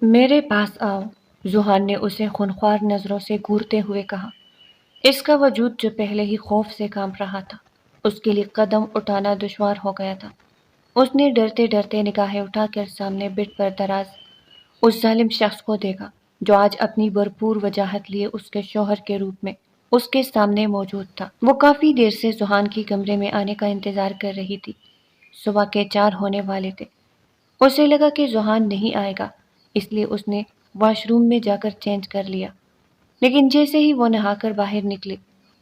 میرے پاس آؤ، زحان نے اسے خونخوار نظروں سے گھورتے ہوئے کہا۔ اس کا وجود جو پہلے ہی خوف سے کانپ رہا تھا، اس کے لیے قدم اٹھانا دشوار ہو گیا تھا۔ اس نے ڈرتے ڈرتے نگاہیں اٹھا کر سامنے بیڈ پر دراز اس ظالم شخص کو دیکھا جو آج اپنی بھرپور وجاہت لیے اس کے شوہر کے روپ میں اس کے سامنے موجود تھا۔ وہ کافی دیر سے زحان کی کمرے میں آنے کا انتظار کر رہی تھی۔ صبح کے 4 ہونے والے تھے۔ اسے لگا کہ زحان نہیں آئے گا، اس لیے اس نے واش روم میں جا کر چینج کر لیا۔ لیکن جیسے ہی وہ نہا کر باہر نکلی،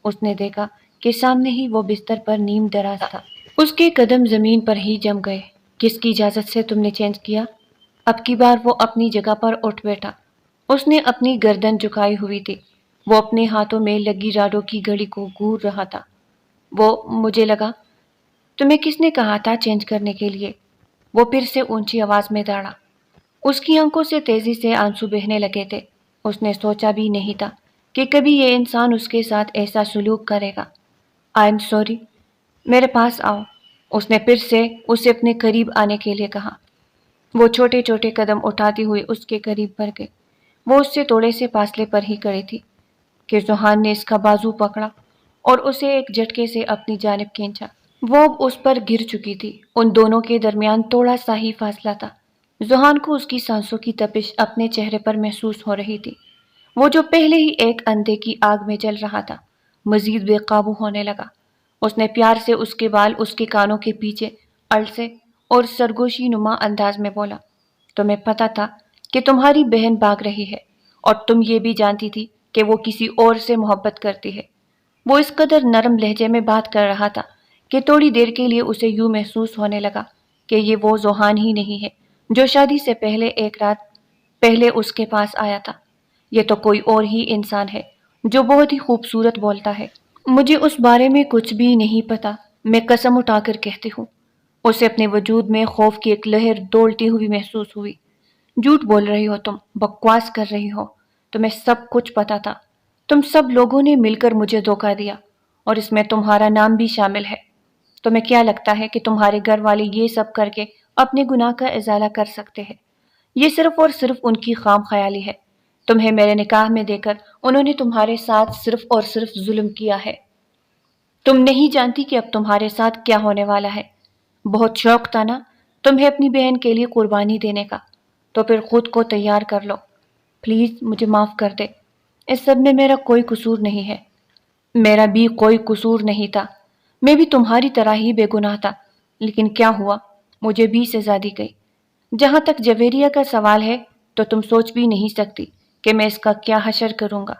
اس نے دیکھا کہ سامنے ہی وہ بستر پر نیم دراز تھا۔ اس کے قدم زمین پر ہی جم گئے۔ کس کی اجازت سے تم نے چینج کیا؟ اب کی بار وہ اپنی جگہ پر اٹھ بیٹھا۔ اس نے اپنی گردن جھکائی ہوئی تھی۔ وہ اپنے ہاتھوں میں لگی راڈوں کی گھڑی کو گھور رہا تھا۔ مجھے لگا، تمہیں کس نے کہا تھا چینج کرنے کے لیے؟ وہ پھر سے اونچی آواز میں دوڑا۔ اس کی آنکھوں سے تیزی سے آنسو بہنے لگے تھے۔ اس نے سوچا بھی نہیں تھا کہ کبھی یہ انسان اس کے ساتھ ایسا سلوک کرے گا۔ آئی ایم سوری، میرے پاس آؤ، اس نے پھر سے اسے اپنے قریب آنے کے لیے کہا۔ وہ چھوٹے چھوٹے قدم اٹھاتی ہوئی اس کے قریب بڑھ گئی۔ وہ اس سے تھوڑے سے فاصلے پر ہی کھڑی تھی کہ زحان نے اس کا بازو پکڑا اور اسے ایک جھٹکے سے اپنی جانب کھینچا۔ وہ اب اس پر گر چکی تھی۔ ان دونوں کے درمیان تھوڑا سا ہی فاصلہ تھا۔ زحان کو اس کی سانسوں کی تپش اپنے چہرے پر محسوس ہو رہی تھی۔ وہ جو پہلے ہی ایک اندھے کی آگ میں جل رہا تھا، مزید بے قابو ہونے لگا۔ اس نے پیار سے اس کے بال اس کے کانوں کے پیچھے الٹے اور سرگوشی نما انداز میں بولا، تمہیں پتا تھا کہ تمہاری بہن بھاگ رہی ہے، اور تم یہ بھی جانتی تھی کہ وہ کسی اور سے محبت کرتی ہے۔ وہ اس قدر نرم لہجے میں بات کر رہا تھا کہ تھوڑی دیر کے لیے اسے یوں محسوس ہونے لگا کہ یہ وہ زحان ہی نہیں ہے جو شادی سے پہلے ایک رات پہلے اس کے پاس آیا تھا۔ یہ تو کوئی اور ہی انسان ہے جو بہت ہی خوبصورت بولتا ہے۔ مجھے اس بارے میں کچھ بھی نہیں پتا، میں قسم اٹھا کر کہتی ہوں۔ اسے اپنے وجود میں خوف کی ایک لہر دوڑتی ہوئی محسوس ہوئی۔ جھوٹ بول رہی ہو تم، بکواس کر رہی ہو، تمہیں سب کچھ پتا تھا۔ تم سب لوگوں نے مل کر مجھے دھوکہ دیا، اور اس میں تمہارا نام بھی شامل ہے۔ تمہیں کیا لگتا ہے کہ تمہارے گھر والے یہ سب کر کے اپنے گناہ کا ازالہ کر سکتے ہیں؟ یہ صرف اور صرف ان کی خام خیالی ہے۔ تمہیں میرے نکاح میں دے کر انہوں نے تمہارے ساتھ صرف اور صرف ظلم کیا ہے۔ تم نہیں جانتی کہ اب تمہارے ساتھ کیا ہونے والا ہے۔ بہت شوق تھا نا تمہیں اپنی بہن کے لیے قربانی دینے کا، تو پھر خود کو تیار کر لو۔ پلیز مجھے معاف کر دے، اس سب میں میرا کوئی قصور نہیں ہے۔ میرا بھی کوئی قصور نہیں تھا، میں بھی تمہاری طرح ہی بے گناہ تھا، لیکن کیا ہوا، مجھے بھی سزا دی گئی۔ جہاں تک جویریہ کا سوال ہے تو تم سوچ بھی نہیں سکتی کہ میں اس کا کیا حشر کروں گا۔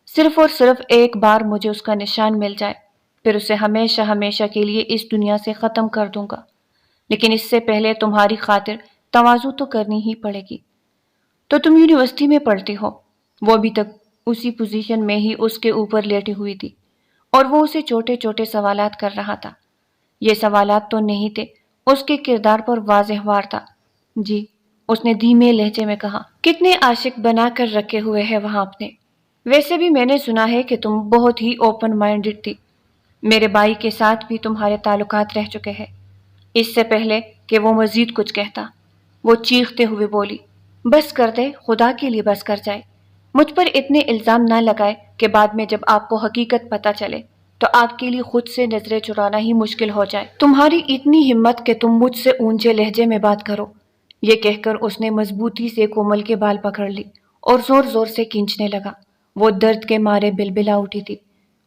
صرف اور صرف ایک بار مجھے اس کا نشان مل جائے، پھر اسے ہمیشہ ہمیشہ کے لیے اس دنیا سے ختم کر دوں گا۔ لیکن اس سے پہلے تمہاری خاطر تواضع تو کرنی ہی پڑے گی۔ تو تم یونیورسٹی میں پڑھتی ہو؟ وہ ابھی تک اسی پوزیشن میں ہی اس کے اوپر لیٹی ہوئی تھی، اور وہ اسے چھوٹے چھوٹے سوالات کر رہا تھا۔ یہ سوالات تو نہیں تھے، اس کے کردار پر واضح وار تھا۔ جی، اس نے دھیمے لہجے میں کہا۔ کتنے عاشق بنا کر رکھے ہوئے ہیں وہاں اپنے۔ ویسے بھی میں نے سنا ہے کہ تم بہت ہی اوپن مائنڈڈ تھی۔ میرے بھائی کے ساتھ بھی تمہارے تعلقات رہ چکے ہیں۔ اس سے پہلے کہ وہ مزید کچھ کہتا، وہ چیختے ہوئے بولی، بس کر دے، خدا کے لیے بس کر جائے۔ مجھ پر اتنے الزام نہ لگائے کہ بعد میں جب آپ کو حقیقت پتہ چلے تو آپ کے لیے خود سے نظریں چرانا ہی مشکل ہو جائے۔ تمہاری اتنی ہمت کہ تم مجھ سے اونچے لہجے میں بات کرو۔ یہ کہہ کر اس نے مضبوطی سے کومل کے بال پکڑ لی اور زور زور سے کھینچنے لگا۔ وہ درد کے مارے بلبلا اٹھی تھی۔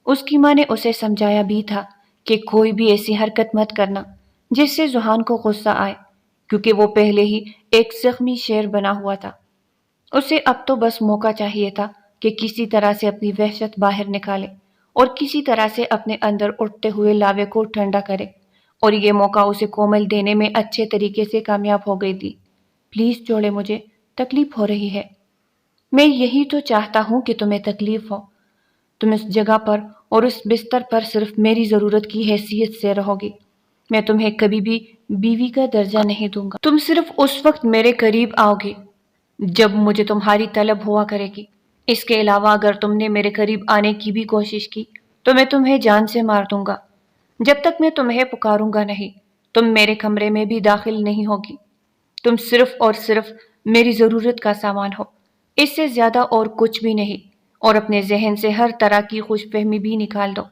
اس کی ماں نے اسے سمجھایا بھی تھا کہ کوئی بھی ایسی حرکت مت کرنا جس سے زحان کو غصہ آئے، کیونکہ وہ پہلے ہی ایک زخمی شیر بنا ہوا تھا۔ اسے اب تو بس موقع چاہیے تھا کہ کسی طرح سے اپنی وحشت باہر نکالے اور کسی طرح سے اپنے اندر اٹھتے ہوئے لاوے کو ٹھنڈا کرے، اور یہ موقع اسے کومل دینے میں اچھے طریقے سے کامیاب ہو گئی تھی۔ پلیز چھوڑے، مجھے تکلیف ہو رہی ہے۔ میں یہی تو چاہتا ہوں کہ تمہیں تکلیف ہو۔ تم اس جگہ پر اور اس بستر پر صرف میری ضرورت کی حیثیت سے رہو گی۔ میں تمہیں کبھی بھی بیوی کا درجہ نہیں دوں گا۔ تم صرف اس وقت میرے قریب آؤ گی جب مجھے تمہاری طلب ہوا کرے گی۔ اس کے علاوہ اگر تم نے میرے قریب آنے کی بھی کوشش کی تو میں تمہیں جان سے مار دوں گا۔ جب تک میں تمہیں پکاروں گا نہیں، تم میرے کمرے میں بھی داخل نہیں ہوگی۔ تم صرف اور صرف میری ضرورت کا سامان ہو، اس سے زیادہ اور کچھ بھی نہیں، اور اپنے ذہن سے ہر طرح کی خوش فہمی بھی نکال دو،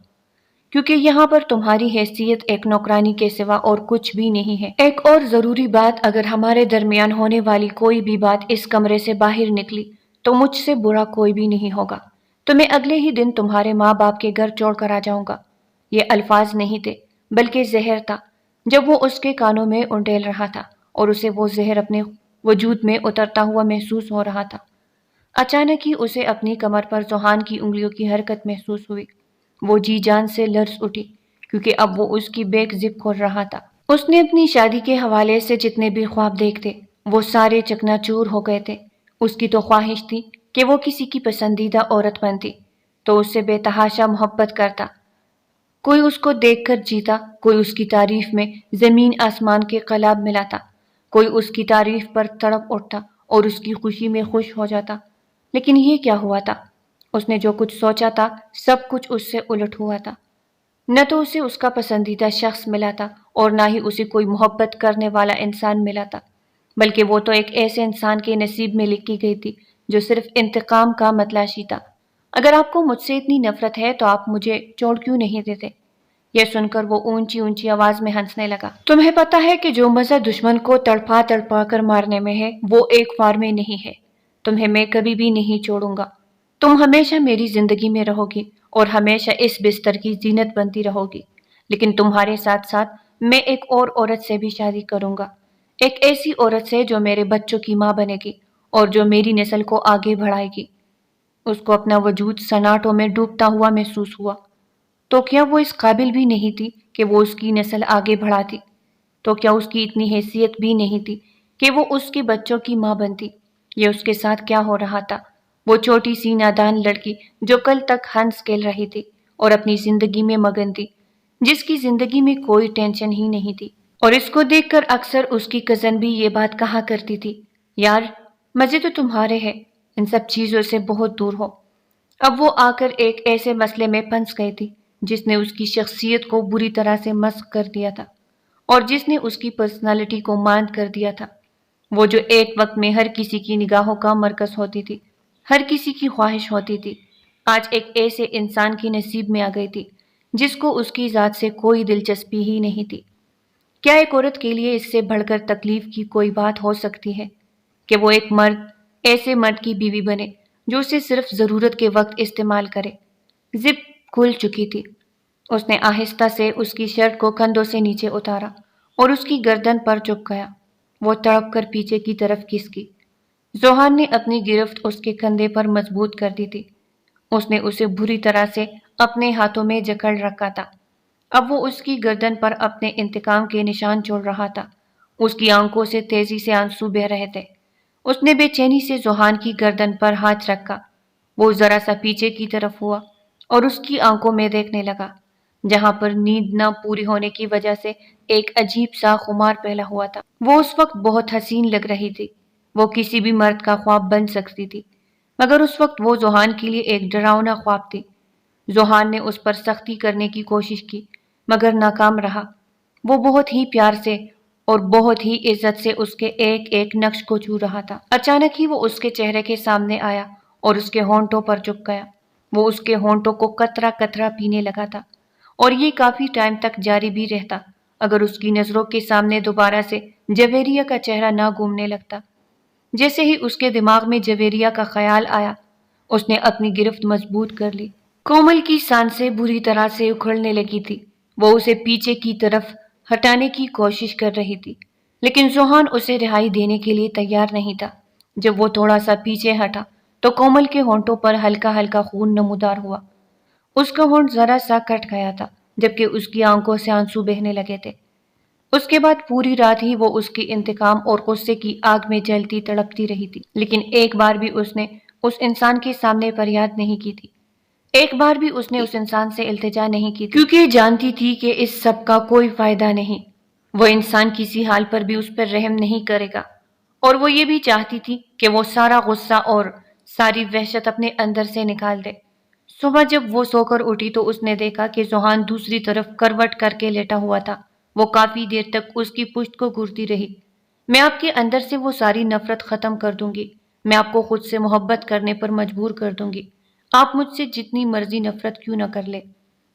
کیونکہ یہاں پر تمہاری حیثیت ایک نوکرانی کے سوا اور کچھ بھی نہیں ہے۔ ایک اور ضروری بات، اگر ہمارے درمیان ہونے والی کوئی بھی بات اس کمرے سے باہر نکلی تو مجھ سے برا کوئی بھی نہیں ہوگا، تو میں اگلے ہی دن تمہارے ماں باپ کے گھر چھوڑ کر آ جاؤں گا۔ یہ الفاظ نہیں تھے بلکہ زہر تھا جب وہ اس کے کانوں میں انڈیل رہا تھا، اور اسے وہ زہر اپنے وجود میں اترتا ہوا محسوس ہو رہا تھا۔ اچانک ہی اسے اپنی کمر پر زوہان کی انگلیوں کی حرکت محسوس ہوئی۔ وہ جی جان سے لرز اٹھی کیونکہ اب وہ اس کی بیک زپ کھول رہا تھا۔ اس نے اپنی شادی کے حوالے سے جتنے بھی خواب دیکھتے وہ سارے چکنا چور ہو گئے تھے۔ اس کی تو خواہش تھی کہ وہ کسی کی پسندیدہ عورت بنتی تو اس سے بے تحاشا محبت کرتا، کوئی اس کو دیکھ کر جیتا، کوئی اس کی تعریف میں زمین آسمان کے قلاب ملاتا، کوئی اس کی تعریف پر تڑپ اٹھتا اور اس کی خوشی میں خوش ہو جاتا۔ لیکن یہ کیا ہوا تھا؟ اس نے جو کچھ سوچا تھا سب کچھ اس سے الٹ ہوا تھا۔ نہ تو اسے اس کا پسندیدہ شخص ملا تھا اور نہ ہی اسے کوئی محبت کرنے والا انسان ملا تھا، بلکہ وہ تو ایک ایسے انسان کے نصیب میں لکھی گئی تھی جو صرف انتقام کا متلاشی تھا۔ اگر آپ کو مجھ سے اتنی نفرت ہے تو آپ مجھے چھوڑ کیوں نہیں دیتے؟ یہ سن کر وہ اونچی اونچی آواز میں ہنسنے لگا۔ تمہیں پتا ہے کہ جو مزہ دشمن کو تڑپا تڑپا کر مارنے میں ہے وہ ایک وار میں نہیں ہے۔ تمہیں میں کبھی بھی نہیں چھوڑوں گا۔ تم ہمیشہ میری زندگی میں رہو گی اور ہمیشہ اس بستر کی زینت بنتی رہو گی، لیکن تمہارے ساتھ ساتھ میں ایک اور عورت سے بھی شادی کروں گا، ایک ایسی عورت سے جو میرے بچوں کی ماں بنے گی اور جو میری نسل کو آگے بڑھائے گی۔ اس کو اپنا وجود سناٹوں میں ڈوبتا ہوا محسوس ہوا۔ تو کیا وہ اس قابل بھی نہیں تھی کہ وہ اس کی نسل آگے بڑھاتی؟ تو کیا اس کی اتنی حیثیت بھی نہیں تھی کہ وہ اس کے بچوں کی ماں بنتی؟ یہ اس کے ساتھ کیا ہو رہا تھا؟ وہ چھوٹی سی نادان لڑکی جو کل تک ہنس کھیل رہی تھی اور اپنی زندگی میں مگن تھی، جس کی زندگی میں کوئی ٹینشن ہی نہیں تھی، اور اس کو دیکھ کر اکثر اس کی کزن بھی یہ بات کہا کرتی تھی، یار مزے تو تمہارے ہیں، ان سب چیزوں سے بہت دور ہو۔ اب وہ آ کر ایک ایسے مسئلے میں پھنس گئی تھی جس نے اس کی شخصیت کو بری طرح سے مسخ کر دیا تھا اور جس نے اس کی پرسنالٹی کو ماند کر دیا تھا۔ وہ جو ایک وقت میں ہر کسی کی نگاہوں کا مرکز ہوتی تھی، ہر کسی کی خواہش ہوتی تھی، آج ایک ایسے انسان کی نصیب میں آ گئی تھی جس کو اس کی ذات سے کوئی دلچسپی ہی نہیں تھی۔ کیا ایک عورت کے لیے اس سے بڑھ کر تکلیف کی کوئی بات ہو سکتی ہے کہ وہ ایک مرد ایسے مرد کی بیوی بنے جو اسے صرف ضرورت کے وقت استعمال کرے؟ زپ کھل چکی تھی۔ اس نے آہستہ سے اس کی شرٹ کو کندھوں سے نیچے اتارا اور اس کی گردن پر جھک گیا۔ وہ تڑپ کر پیچھے کی طرف کھسکی۔ زوہان نے اپنی گرفت اس کے کندھے پر مضبوط کر دی تھی۔ اس نے اسے بری طرح سے اپنے ہاتھوں میں جکڑ رکھا تھا۔ اب وہ اس کی گردن پر اپنے انتقام کے نشان چھوڑ رہا تھا۔ اس کی آنکھوں سے تیزی سے آنسو بہہ رہے تھے۔ اس نے بے چینی سے زوہان کی گردن پر ہاتھ رکھا۔ وہ ذرا سا پیچھے کی طرف ہوا اور اس کی آنکھوں میں دیکھنے لگا، جہاں پر نیند نہ پوری ہونے کی وجہ سے ایک عجیب سا خمار پھیلا ہوا تھا۔ وہ اس وقت بہت حسین لگ رہی تھی، وہ کسی بھی مرد کا خواب بن سکتی تھی، مگر اس وقت وہ زوہان کے لیے ایک ڈراؤنا خواب تھی۔ زوہان نے اس پر سختی کرنے کی کوشش کی مگر ناکام رہا۔ وہ بہت ہی پیار سے اور بہت ہی عزت سے اس کے ایک ایک نقش کو چھو رہا تھا۔ اچانک ہی وہ اس کے چہرے کے سامنے آیا اور اس کے ہونٹوں پر جھک گیا۔ وہ اس کے ہونٹوں کو قطرہ قطرہ پینے لگا تھا، اور یہ کافی ٹائم تک جاری بھی رہتا اگر اس کی نظروں کے سامنے دوبارہ سے جویریہ کا چہرہ نہ گھومنے لگتا۔ جیسے ہی اس کے دماغ میں جویریہ کا خیال آیا، اس نے اپنی گرفت مضبوط کر لی۔ کومل کی سانسیں بری طرح سے اکھڑنے لگی تھی۔ وہ اسے پیچھے کی طرف ہٹانے کی کوشش کر رہی تھی، لیکن زوہان اسے رہائی دینے کے لیے تیار نہیں تھا۔ جب وہ تھوڑا سا پیچھے ہٹا تو کومل کے ہونٹوں پر ہلکا ہلکا خون نمودار ہوا۔ اس کا ہونٹ ذرا سا کٹ گیا تھا، جبکہ اس کی آنکھوں سے آنسو بہنے لگے تھے۔ اس کے بعد پوری رات ہی وہ اس کی انتقام اور غصے کی آگ میں جلتی تڑپتی رہی تھی، لیکن ایک بار بھی اس نے اس انسان کے سامنے فریاد نہیں کی تھی۔ ایک بار بھی اس نے اس انسان سے التجا نہیں کی تھی، کیونکہ جانتی تھی کہ اس سب کا کوئی فائدہ نہیں۔ وہ انسان کسی حال پر بھی اس پر رحم نہیں کرے گا، اور وہ یہ بھی چاہتی تھی کہ وہ سارا غصہ اور ساری وحشت اپنے اندر سے نکال دے۔ صبح جب وہ سو کر اٹھی تو اس نے دیکھا کہ زوہان دوسری طرف کروٹ کر کے لیٹا ہوا تھا۔ وہ کافی دیر تک اس کی پشت کو گھورتی رہی، میں آپ کے اندر سے وہ ساری نفرت ختم کر دوں گی، میں آپ کو خود سے محبت کرنے پر مجبور کر دوں گی، آپ مجھ سے جتنی مرضی نفرت کیوں نہ کر لے،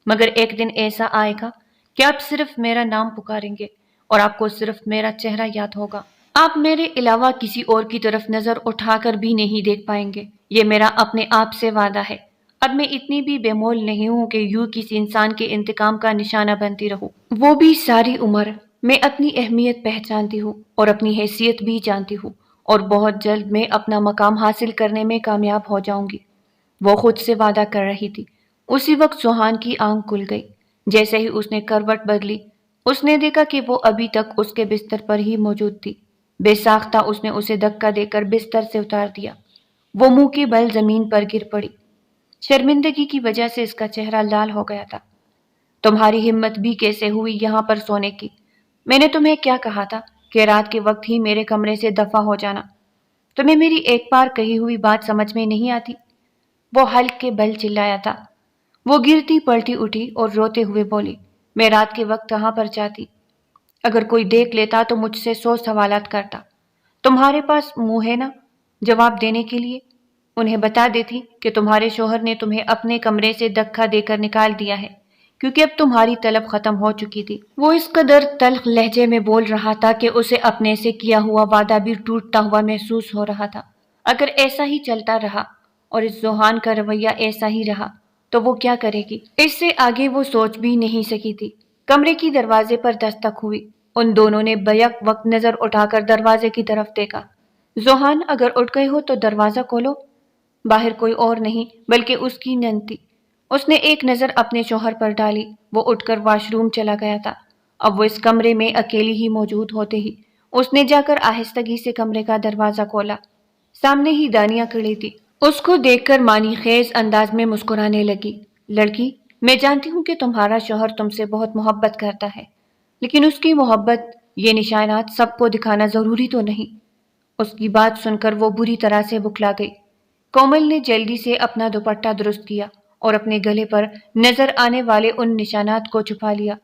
مگر ایک دن ایسا آئے گا کہ آپ صرف میرا نام پکاریں گے اور آپ کو صرف میرا چہرہ یاد ہوگا، آپ میرے علاوہ کسی اور کی طرف نظر اٹھا کر بھی نہیں دیکھ پائیں گے، یہ میرا اپنے آپ سے وعدہ ہے۔ اب میں اتنی بھی بے مول نہیں ہوں کہ یوں کسی انسان کے انتقام کا نشانہ بنتی رہوں، وہ بھی ساری عمر۔ میں اپنی اہمیت پہچانتی ہوں اور اپنی حیثیت بھی جانتی ہوں، اور بہت جلد میں اپنا مقام حاصل کرنے میں کامیاب ہو جاؤں گی۔ وہ خود سے وعدہ کر رہی تھی۔ اسی وقت سوہان کی آنکھ کھل گئی۔ جیسے ہی اس نے کروٹ بدلی، اس نے دیکھا کہ وہ ابھی تک اس کے بستر پر ہی موجود تھی۔ بے ساختہ اس نے اسے دھکا دے کر بستر سے اتار دیا۔ وہ منہ کے بل زمین پر گر پڑی۔ شرمندگی کی وجہ سے اس کا چہرہ لال ہو گیا تھا۔ تمہاری ہمت بھی کیسے ہوئی یہاں پر سونے کی؟ میں نے تمہیں کیا کہا تھا کہ رات کے وقت ہی میرے کمرے سے دفع ہو جانا؟ تمہیں میری ایک بار کہی ہوئی بات سمجھ میں نہیں آتی؟ وہ حلق کے بل چلایا تھا۔ وہ گرتی پلٹی اٹھی اور روتے ہوئے بولی، میں رات کے وقت کہاں پر جاتی؟ اگر کوئی دیکھ لیتا تو مجھ سے 100 سوالات کرتا۔ تمہارے پاس منہ ہے نا جواب دینے کے لیے؟ انہیں بتا دیتی کہ تمہارے شوہر نے تمہیں اپنے کمرے سے دھکا دے کر نکال دیا ہے، کیونکہ اب تمہاری طلب ختم ہو چکی تھی۔ وہ اس قدر تلخ لہجے میں بول رہا تھا کہ اسے اپنے سے کیا ہوا وعدہ بھی ٹوٹتا ہوا محسوس ہو رہا تھا۔ اگر ایسا ہی چلتا رہا اور اس ذوحان کا رویہ ایسا ہی رہا تو وہ کیا کرے گی؟ اس سے آگے وہ سوچ بھی نہیں سکی تھی۔ کمرے کی دروازے پر دستک ہوئی۔ ان دونوں نے بیک وقت نظر اٹھا کر دروازے کی طرف دیکھا۔ ذوحان، اگر اٹھ گئے ہو تو دروازہ کھولو۔ باہر کوئی اور نہیں بلکہ اس کی نند تھی۔ اس نے ایک نظر اپنے شوہر پر ڈالی۔ وہ اٹھ کر واش روم چلا گیا تھا۔ اب وہ اس کمرے میں اکیلی ہی موجود ہوتے ہی اس نے جا کر آہستگی سے کمرے کا دروازہ کھولا۔ سامنے ہی دانیہ کھڑی تھی۔ اس کو دیکھ کر معنی خیز انداز میں مسکرانے لگی۔ لڑکی، میں جانتی ہوں کہ تمہارا شوہر تم سے بہت محبت کرتا ہے، لیکن اس کی محبت یہ نشانات سب کو دکھانا ضروری تو نہیں۔ اس کی بات سن کر وہ بری طرح سے بکھلا گئی۔ کومل نے جلدی سے اپنا دوپٹہ درست کیا اور اپنے گلے پر نظر آنے والے ان نشانات کو چھپا لیا۔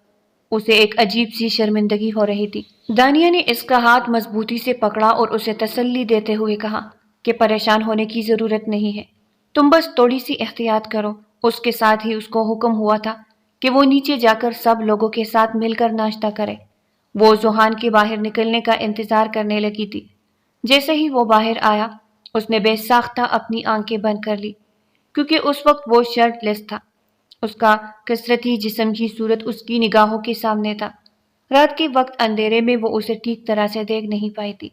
اسے ایک عجیب سی شرمندگی ہو رہی تھی۔ دانیہ نے اس کا ہاتھ مضبوطی سے پکڑا اور اسے تسلی دیتے ہوئے کہا کہ پریشان ہونے کی ضرورت نہیں ہے، تم بس تھوڑی سی احتیاط کرو۔ اس کے ساتھ ہی اس کو حکم ہوا تھا کہ وہ نیچے جا کر سب لوگوں کے ساتھ مل کر ناشتہ کرے۔ وہ ذوحان کے باہر نکلنے کا انتظار کرنے لگی تھی۔ جیسے ہی وہ باہر آیا، اس نے بے ساختہ اپنی آنکھیں بند کر لی، کیونکہ اس وقت وہ شرٹ لیس تھا۔ اس کا کثرتی جسم کی صورت اس کی نگاہوں کے سامنے تھا۔ رات کے وقت اندھیرے میں وہ اسے ٹھیک طرح سے دیکھ نہیں پائی تھی،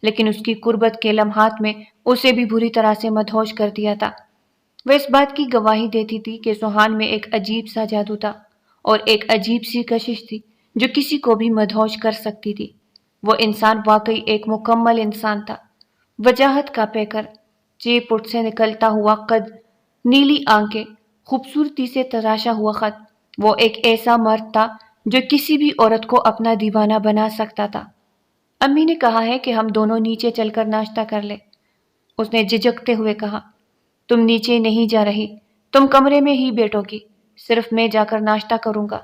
لیکن اس کی قربت کے لمحات میں اسے بھی بری طرح سے مدہوش کر دیا تھا۔ وہ اس بات کی گواہی دیتی تھی کہ ذوحان میں ایک عجیب سا جادو تھا اور ایک عجیب سی کشش تھی جو کسی کو بھی مدہوش کر سکتی تھی۔ وہ انسان واقعی ایک مکمل انسان تھا۔ وجاہت کا پیکر، چیپ پٹ سے نکلتا ہوا قد، نیلی آنکھیں، خوبصورتی سے تراشا ہوا خط۔ وہ ایک ایسا مرد تھا جو کسی بھی عورت کو اپنا دیوانہ بنا سکتا تھا۔ امی نے کہا ہے کہ ہم دونوں نیچے چل کر ناشتہ کر لیں، اس نے جھجکتے ہوئے کہا۔ تم نیچے نہیں جا رہی، تم کمرے میں ہی بیٹھو گی، صرف میں جا کر ناشتہ کروں گا،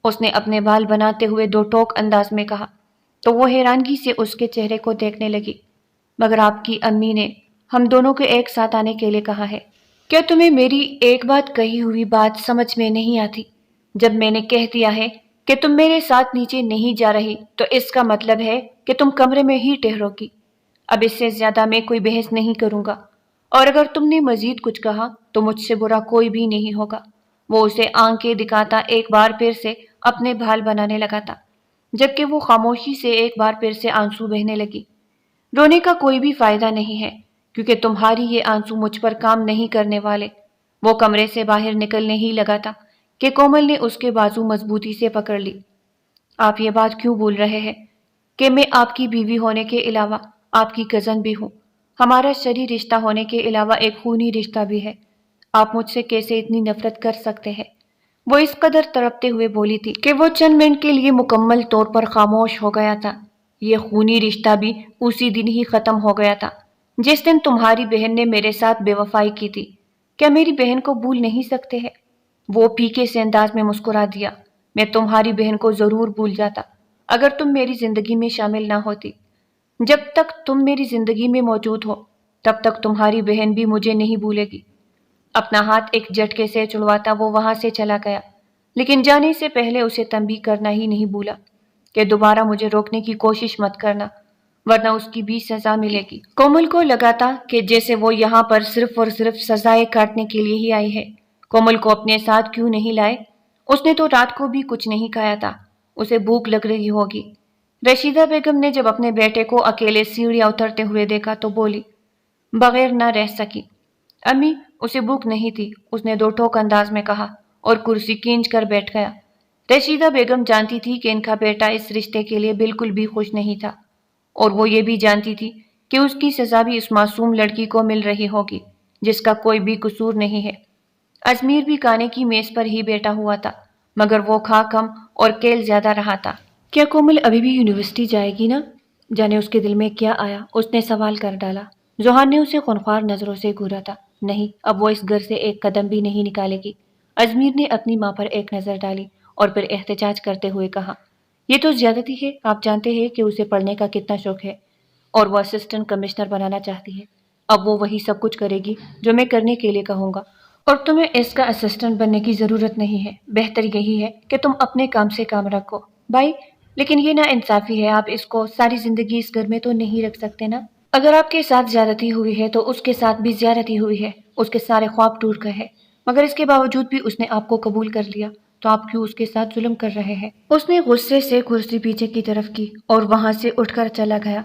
اس نے اپنے بال بناتے ہوئے دو ٹوک انداز میں کہا۔ تو وہ حیرانگی سے اس کے چہرے کو دیکھنے لگی۔ مگر آپ کی امی نے ہم دونوں کو ایک ساتھ آنے کے لیے کہا ہے۔ کیا تمہیں میری ایک بات کہی ہوئی بات سمجھ میں نہیں آتی؟ جب میں نے کہہ دیا ہے کہ تم میرے ساتھ نیچے نہیں جا رہی تو اس کا مطلب ہے کہ تم کمرے میں ہی ٹھہرو گی۔ اب اس سے زیادہ میں کوئی بحث نہیں کروں گا، اور اگر تم نے مزید کچھ کہا تو مجھ سے برا کوئی بھی نہیں ہوگا۔ وہ اسے آنکھیں دکھاتا ایک بار پھر سے اپنے بال بنانے لگا تھا، جبکہ وہ خاموشی سے ایک بار پھر سے آنسو بہنے لگی۔ رونے کا کوئی بھی فائدہ نہیں ہے، کیونکہ تمہاری یہ آنسو مجھ پر کام نہیں کرنے والے۔ وہ کمرے سے باہر نکلنے ہی لگا تھا کہ کومل نے اس کے بازو مضبوطی سے پکڑ لی۔ آپ یہ بات کیوں بول رہے ہیں کہ میں آپ کی بیوی ہونے کے علاوہ آپ کی کزن بھی ہوں؟ ہمارا شرعی رشتہ ہونے کے علاوہ ایک خونی رشتہ بھی ہے۔ آپ مجھ سے کیسے اتنی نفرت کر سکتے ہیں؟ وہ اس قدر تڑپتے ہوئے بولی تھی کہ وہ چند منٹ کے لیے مکمل طور پر خاموش ہو گیا تھا۔ یہ خونی رشتہ بھی اسی دن ہی ختم ہو گیا تھا جس دن تمہاری بہن نے میرے ساتھ بے وفائی کی تھی۔ کیا میری بہن کو بھول نہیں سکتے ہیں؟ وہ پھیکے سے انداز میں مسکرا دیا۔ میں تمہاری بہن کو ضرور بھول جاتا اگر تم میری زندگی میں شامل نہ ہوتی۔ جب تک تم میری زندگی میں موجود ہو تب تک تمہاری بہن بھی مجھے نہیں بھولے گی۔ اپنا ہاتھ ایک جھٹکے سے چھڑواتا وہ وہاں سے چلا گیا، لیکن جانے سے پہلے اسے تنبیہ کرنا ہی نہیں بھولا کہ دوبارہ مجھے روکنے کی کوشش مت کرنا، ورنہ اس کی بھی سزا ملے گی۔ کومل کو لگا تھا کہ جیسے وہ یہاں پر صرف اور صرف سزائے کاٹنے کے لیے ہی آئی ہے۔ کومل کو اپنے ساتھ کیوں نہیں لائے؟ اس نے تو رات کو بھی کچھ نہیں کھایا تھا، اسے بھوک لگ رہی ہوگی۔ رشیدہ بیگم نے جب اپنے بیٹے کو اکیلے سیڑھیاں اترتے ہوئے دیکھا تو بولی، بغیر نہ رہ سکی۔ امی، اسے بھوک نہیں تھی، اس نے دو ٹوک انداز میں کہا اور کرسی کھینچ کر بیٹھ گیا۔ رشیدہ بیگم جانتی تھی کہ ان کا بیٹا اس رشتے کے لیے بالکل بھی خوش نہیں تھا، اور وہ یہ بھی جانتی تھی کہ اس کی سزا بھی اس معصوم لڑکی کو مل رہی ہوگی جس کا کوئی بھی قصور نہیں ہے۔ ازمیر بھی کھانے کی میز پر ہی بیٹھا ہوا تھا، مگر وہ کھا کم اور کیل زیادہ رہا تھا۔ کیا کومل ابھی بھی یونیورسٹی جائے گی نا؟ جانے اس کے دل میں کیا آیا، اس نے سوال کر ڈالا۔ ذوحان نے اسے خونخوار نظروں سے گھورا تھا۔ نہیں، اب وہ اس گھر سے ایک قدم بھی نہیں نکالے گی۔ ازمیر نے اپنی ماں پر ایک نظر ڈالی اور پھر احتجاج کرتے ہوئے کہا، یہ تو زیادتی ہے، آپ جانتے ہیں کہ اسے پڑھنے کا کتنا شوق ہے اور وہ اسسٹنٹ کمشنر بنانا چاہتی ہے۔ اب وہ وہی سب کچھ کرے گی جو میں کرنے کے لیے کہوں گا، اور تمہیں اس کا اسسٹنٹ بننے کی ضرورت نہیں ہے۔ بہتر یہی ہے کہ تم اپنے کام سے کام رکھو۔ بھائی، لیکن یہ نا انصافی ہے، آپ اس کو ساری زندگی اس گھر میں تو نہیں رکھ سکتے نا۔ اگر آپ کے ساتھ زیادتی ہوئی ہے تو اس کے ساتھ بھی زیادتی ہوئی ہے، اس کے سارے خواب ٹوٹ گئے ہیں، مگر اس کے باوجود بھی اس نے آپ کو قبول کر لیا، تو آپ کیوں اس کے ساتھ ظلم کر رہے ہیں؟ اس نے غصے سے کرسی پیچھے کی طرف کی اور وہاں سے اٹھ کر چلا گیا۔